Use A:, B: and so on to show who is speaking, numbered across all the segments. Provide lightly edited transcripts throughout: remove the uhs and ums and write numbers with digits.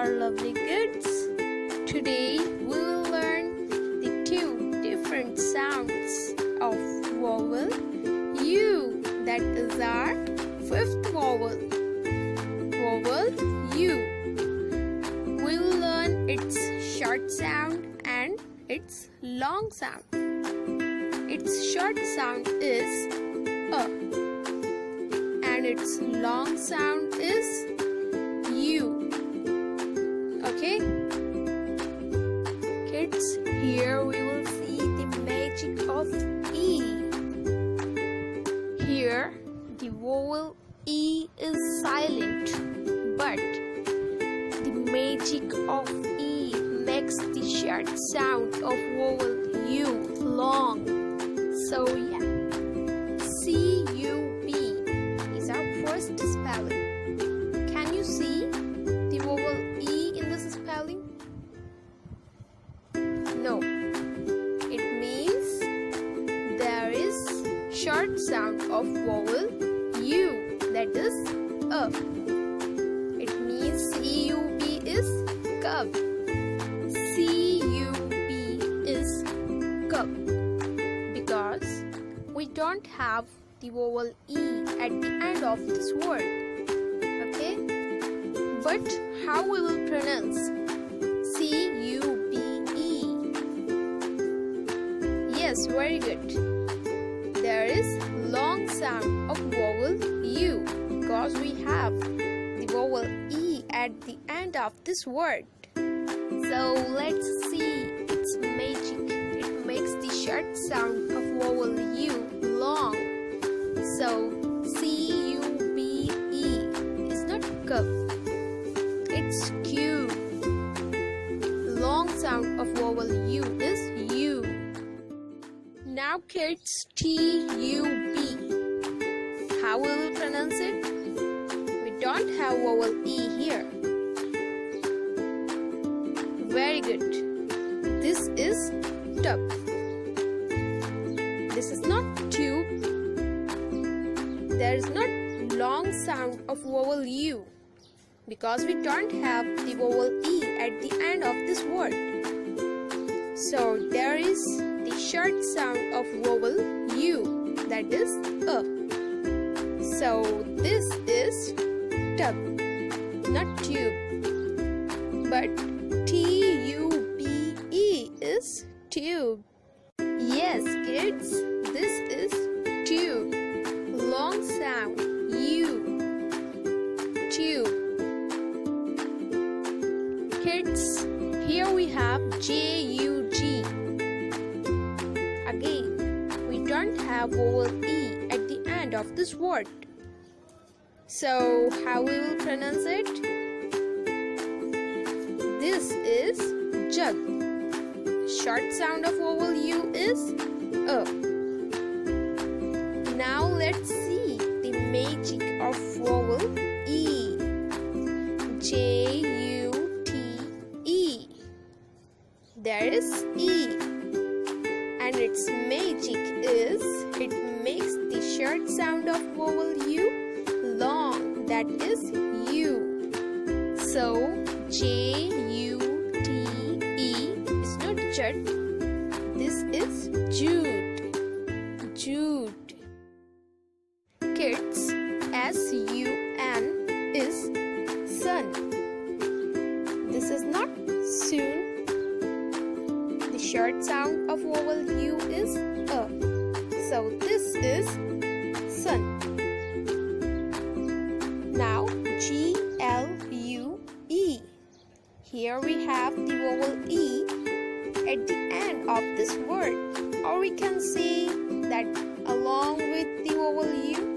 A: our lovely kids. Today we will learn the two different sounds of vowel U. That is our fifth vowel. Vowel U. We will learn its short sound and its long sound. Its short sound is A and its long sound is U. Okay? Kids, here we will see the magic of E. Here, the vowel E is silent, but the magic of E makes the short sound of vowel U long. So yeah, C-U-B is our first spelling. Can you see the vowel E in this spelling? No. It means there is short sound of vowel U, that is A. It means C-U-B is cup. C-U-B is cup. Because we don't have the vowel E at the end of this word. Okay? But how we will pronounce C-U-B-E? Yes, very good. There is long sound of vowel U because we have the vowel E at the end of this word. So let's see its magic. It makes the short sound of vowel U long. So C-U-B-E is not cup, it's cube. Long sound of vowel U is U. Now kids, T-U-B. How we will pronounce it? We don't have vowel E here. Very good. This is tub. This is not tube. There is not long sound of vowel U because we don't have the vowel E at the end of this word. So there is the short sound of vowel U, that is A. So this is tub, not tube. But T-U-B-E is tube. Yes, kids, this is tube. Long sound U. Tube. Kids, here we have J-U-G. Again, we don't have vowel E at the end of this word. So, how we will pronounce it? This is jug. Short sound of vowel U is A. Now let's see the magic of vowel E. J-U-T-E. There is E. And its magic is it makes the short sound of vowel U long, that is U. So J-U-T-E is not jut, this is Jude. Jude. Kids, S-U-N is sun. This is not soon. The short sound of vowel U is A. So this is sun. Now G-L-U-E. Here we have the vowel E at the end of this word. Or we can say that along with the vowel U.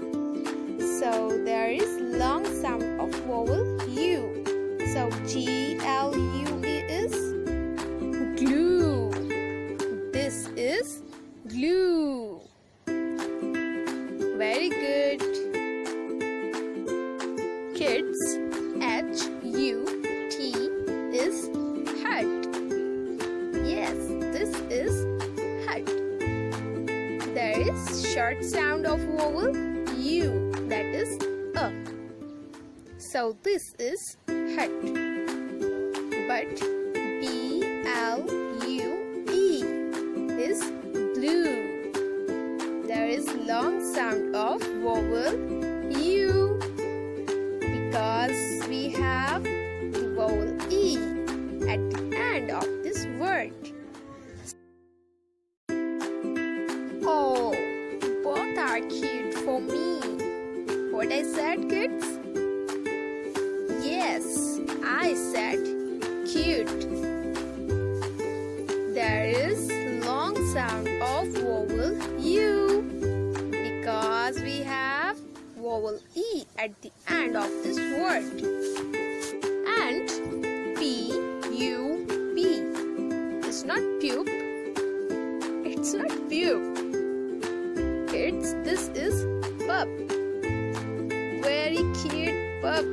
A: So there is long sound of vowel U. So G-L-U-E is glue. This is glue. Very good. Kids, H-U-T is hut. Yes, this is hut. There is short sound of vowel U, that is A. So this is hut. Yes, I said cute. There is long sound of vowel U because we have vowel E at the end of this word. And P-U-B. It's not pup. It's not pup. This is pup. Very cute pup.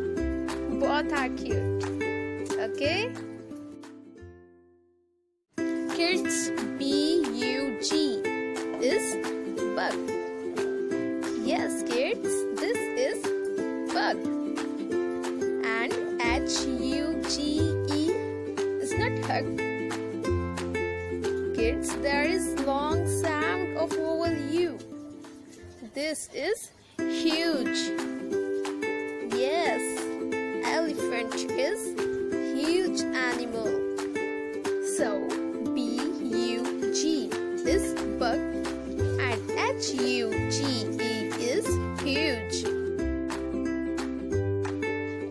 A: Both are cute. Okay? Kids, B-U-G is bug. Yes, kids, this is bug. And H-U-G-E is not hug. Kids, there is long sound of vowel U. This is huge. Yes, elephant is huge animal. So, B-U-G is bug and H-U-G-E is huge.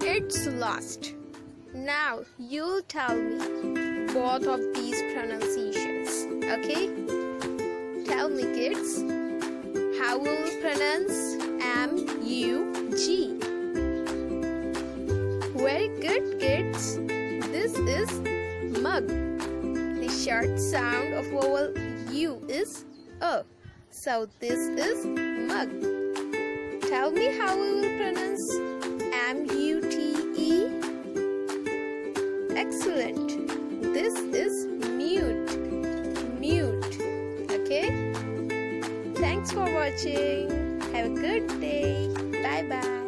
A: It's lost. Now, you'll tell me both of these pronunciations. Okay? Tell me, kids. How will we pronounce M-U-G? Very good, kids. This is mug. The short sound of vowel U is A. So this is mug. Tell me how we will pronounce M-U-T-E. Excellent. This is mute. Mute. Okay? Thanks for watching. Have a good day. Bye bye.